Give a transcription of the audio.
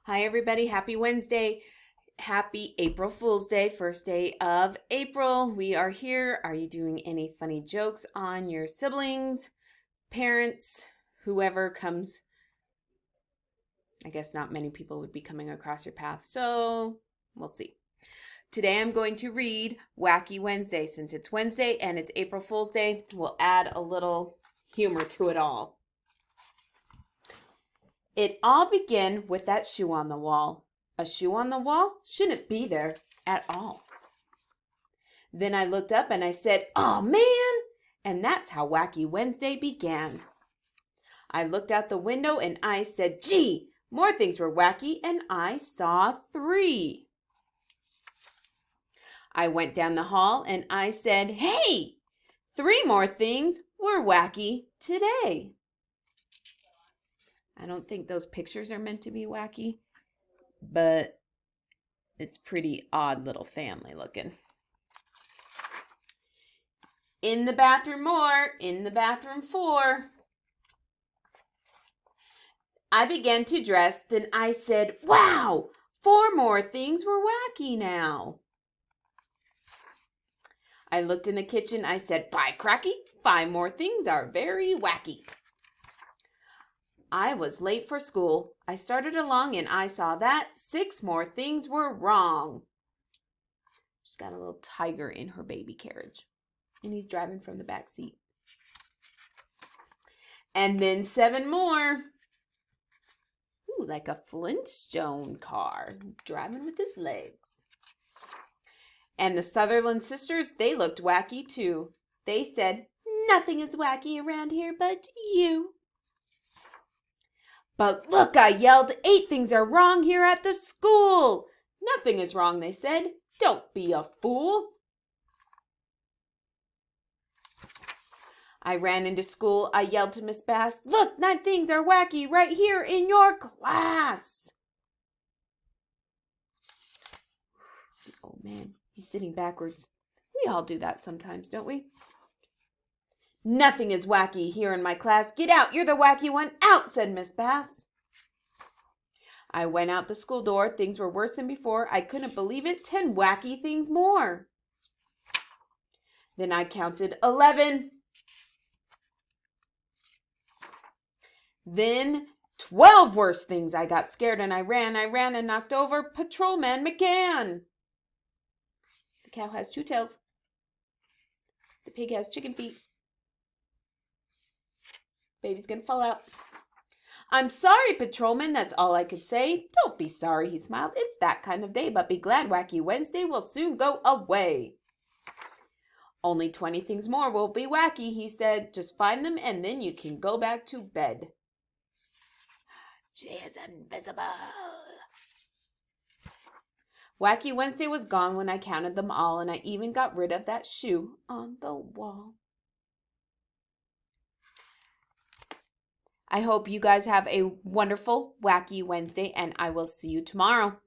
Hi, everybody. Happy Wednesday. Happy April Fool's Day, first day of April. We are here. Are you doing any funny jokes on your siblings, parents, whoever comes? I guess not many people would be coming across your path, so we'll see. Today I'm going to read Wacky Wednesday. Since it's Wednesday and it's April Fool's Day, we'll add a little humor to it all. It all began with that shoe on the wall. A shoe on the wall shouldn't be there at all. Then I looked up and I said, "Oh man!" And that's how Wacky Wednesday began. I looked out the window and I said, "Gee, more things were wacky," and I saw 3. I went down the hall and I said, "Hey, 3 more things were wacky today." I don't think those pictures are meant to be wacky, but it's pretty odd little family looking. In the bathroom more, in the bathroom 4. I began to dress, then I said, "Wow, 4 more things were wacky now." I looked in the kitchen, I said, "By cracky, 5 more things are very wacky." I was late for school. I started along and I saw that 6 more things were wrong. She's got a little tiger in her baby carriage, and he's driving from the back seat. And then 7 more. Ooh, like a Flintstone car, driving with his legs. And the Sutherland sisters, they looked wacky too. They said, "Nothing is wacky around here but you." "But look," I yelled, "8 things are wrong here at the school." "Nothing is wrong," they said. "Don't be a fool." I ran into school. I yelled to Miss Bass, "Look, 9 things are wacky right here in your class." Oh man, he's sitting backwards. We all do that sometimes, don't we? "Nothing is wacky here in my class. Get out, you're the wacky one. Out," said Miss Bass. I went out the school door. Things were worse than before. I couldn't believe it. 10 wacky things more. Then I counted 11. Then 12 worse things. I got scared and I ran and knocked over Patrolman McGann. The cow has 2 tails. The pig has chicken feet. Baby's gonna fall out. "I'm sorry, Patrolman," that's all I could say. "Don't be sorry," he smiled. "It's that kind of day, but be glad Wacky Wednesday will soon go away." "Only 20 things more will be wacky," he said. "Just find them and then you can go back to bed." She is invisible. Wacky Wednesday was gone when I counted them all, and I even got rid of that shoe on the wall. I hope you guys have a wonderful Wacky Wednesday, and I will see you tomorrow.